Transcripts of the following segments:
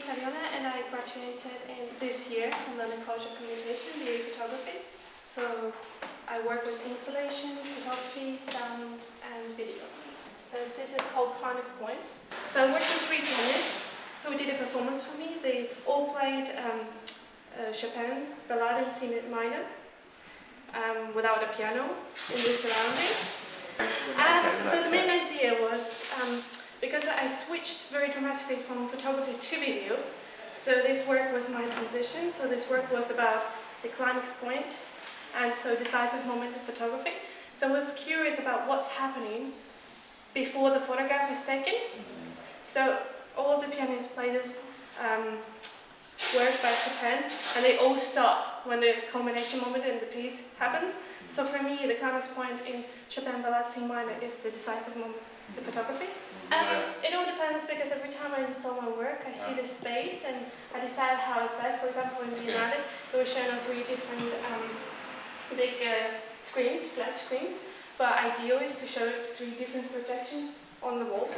is Ariana, and I graduated in this year from London College of Communication, BA Photography. So I work with installation, photography, sound, and video. So this is called Climax Point. So I worked with 3 pianists who did a performance for me. They all played Chopin, Ballade in C minor, without a piano in this surrounding. And so the main idea was, because I switched very dramatically from photography to video, so this work was my transition. So this work was about the climax point, and so decisive moment in photography. So I was curious about what's happening before the photograph is taken. So all of the pianists play this work by Chopin, and they all stop when the culmination moment in the piece happens. So for me, the climax point in Chopin Ballade C minor is the decisive moment in photography. It all depends, because every time I install my work, I see this space and I decide how it's best. For example, in Biennale, it was shown on 3 different big screens, flat screens, but ideal is to show it 3 different projections on the wall.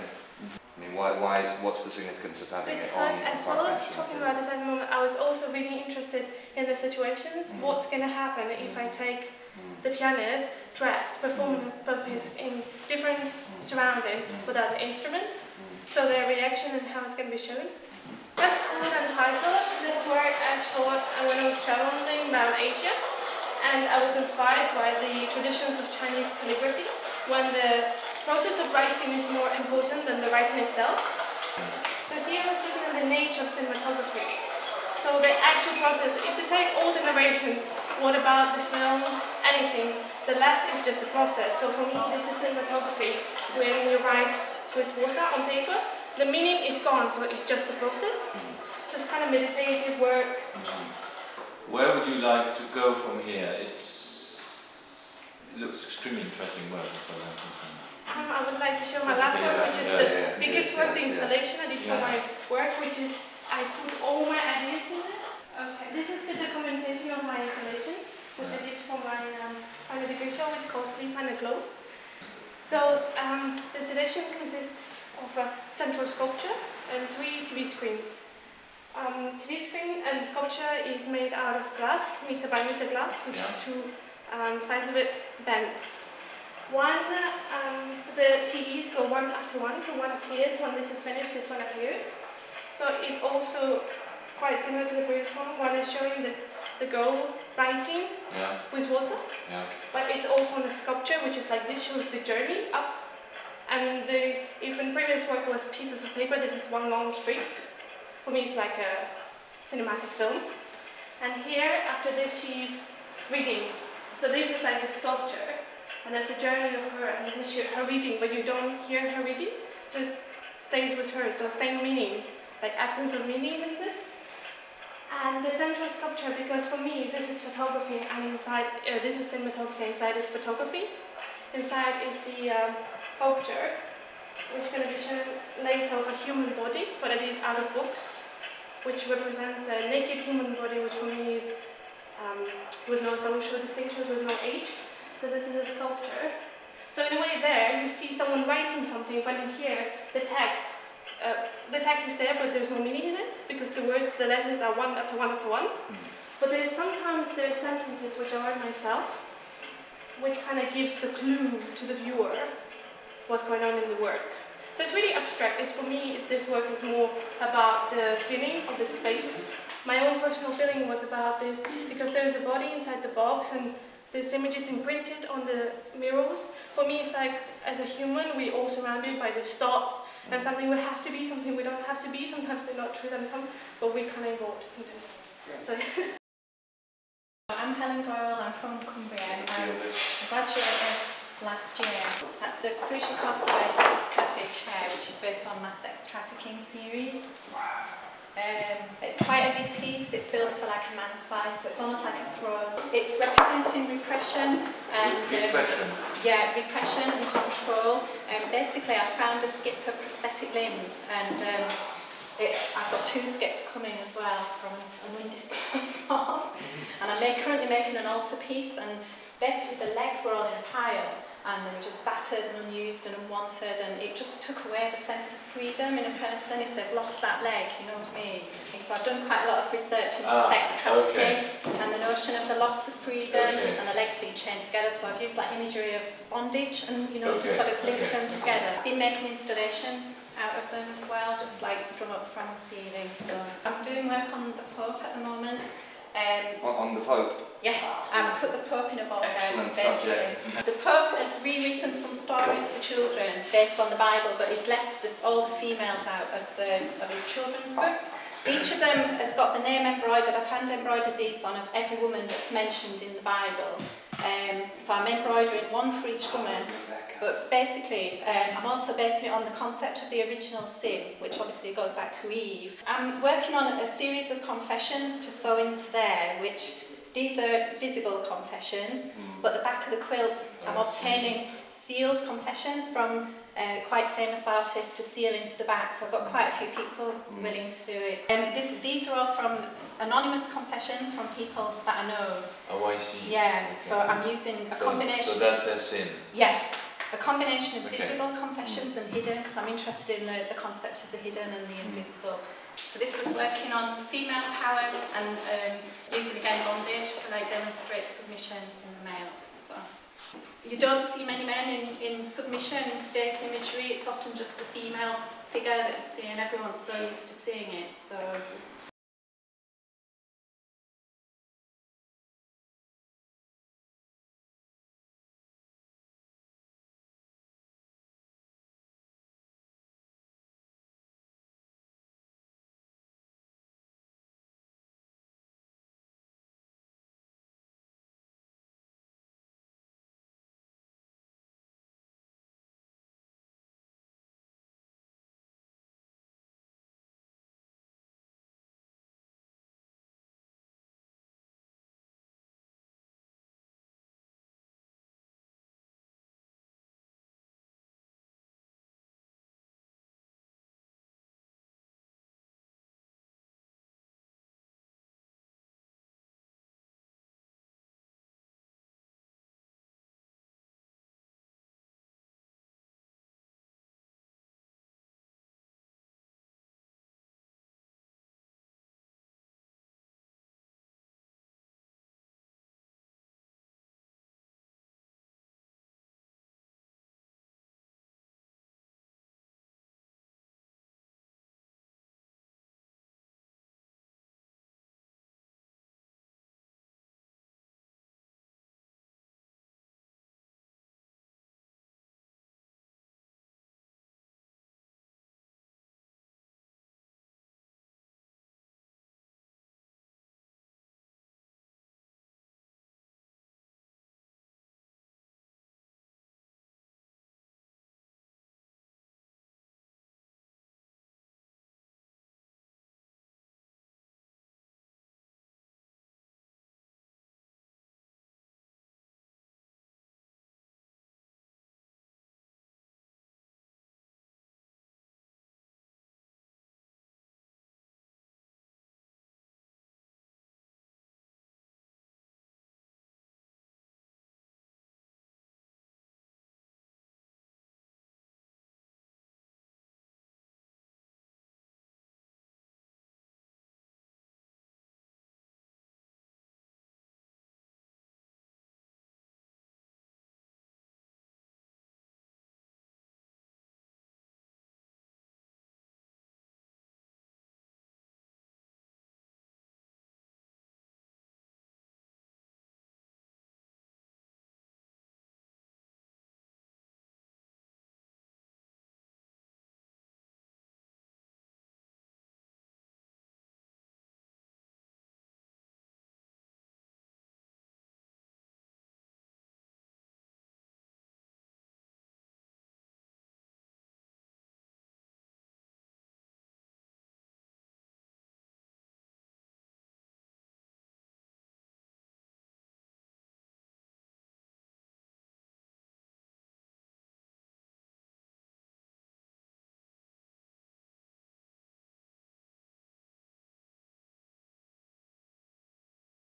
I mean, what's the significance of having it on? Because as well as talking about this at the moment, I was also really interested in the situations. What's going to happen if I take the pianist dressed, performing a piece in different surrounding without the instrument, so their reaction and how it's going to be shown. That's called Untitled. This work I shot when I was traveling around Asia, and I was inspired by the traditions of Chinese calligraphy, when the process of writing is more important than the writing itself. So here I was looking at the nature of cinematography. So the actual process, if you take all the narrations, what about the film, anything, the left is just a process. So for me, this is cinematography. When you write with water on paper, the meaning is gone, so it's just a process. Just kind of meditative work. Where would you like to go from here? It looks extremely interesting work as far as I'm concerned. I would like to show my last work, which is the biggest work, the installation I did for my work, which is I put all my ideas in it. Okay, this is the documentation of my installation, which I did for my final degree show, which is called Please Find a Close. So the installation consists of a central sculpture and 3 TV screens. TV screen and the sculpture is made out of glass, meter by meter glass, which is 2 sides of it bent. The TVs go one after one, so one appears when this is finished, this one appears. So it's also quite similar to the previous one. One is showing the girl writing with water, but it's also on the sculpture, which is like this, shows the journey up. And if in previous work it was pieces of paper, this is one long strip. For me, it's like a cinematic film. And here, after this, she's reading. So this is like a sculpture, and there's a journey of her, and this is her reading, but you don't hear her reading, so it stays with her. So same meaning, like absence of meaning in this. And the central sculpture, because for me, this is photography, and inside, this is cinematography, inside is photography. Inside is the sculpture, which is going to be shown later, of a human body, but I did it out of books, which represents a naked human body, which for me is, there was no social distinction, there was no age. So this is a sculpture. So in a way there, you see someone writing something, but in here, the text is there, but there's no meaning in it, because the words, the letters are one after one after one. But sometimes there are sentences which I write myself, which kind of gives the clue to the viewer what's going on in the work. So it's really abstract. For me, this work is more about the feeling of the space. My own personal feeling was about this, because there's a body inside the box, and this image is imprinted on the mirrors. For me, it's like, as a human, we're all surrounded by these thoughts, and something we have to be, something we don't have to be. Sometimes they're not true, sometimes, but we're kind of involved into it. So. I'm Helen Doyle, I'm from Cumbria, and I graduated last year. That's the Crucial Cost by Sex Cafe Chair, which is based on my sex trafficking series. It's quite a big piece. It's built for like a man's size, so it's almost like a throne. It's representing repression and repression and control. Basically, I found a skip of prosthetic limbs, and I've got 2 skips coming as well from an undisclosed source. And I'm currently making an altarpiece, and basically the legs were all in a pile and they were just battered and unused and unwanted, and it just took away the sense of freedom in a person if they've lost that leg, you know what I mean? So I've done quite a lot of research into sex trafficking and the notion of the loss of freedom and the legs being chained together, so I've used like imagery of bondage and, you know, to sort of link them together. I've been making installations out of them as well, just like strung up from the ceiling. So I'm doing work on the Pope at the moment. On the Pope? Yes, I put the Pope in a ball. Excellent subject. The Pope has rewritten some stories for children based on the Bible, but he's left all the females out of his children's books. Each of them has got the name embroidered. I've hand embroidered these on of every woman that's mentioned in the Bible. So I'm embroidering one for each woman. But basically, I'm also basing it on the concept of the original sin, which obviously goes back to Eve. I'm working on a series of confessions to sew into there, which these are visible confessions, but the back of the quilt, I'm obtaining sealed confessions from quite famous artists to seal into the back, so I've got quite a few people willing to do it. These are all from anonymous confessions from people that I know. Oh, I see. Yeah, so I'm using a combination. So that's their sin? Yeah. A combination of visible confessions and hidden, because I'm interested in the concept of the hidden and the invisible. So this was working on female power and using again bondage to like demonstrate submission in the male. So you don't see many men in submission in today's imagery. It's often just the female figure that you see, and everyone's so used to seeing it. So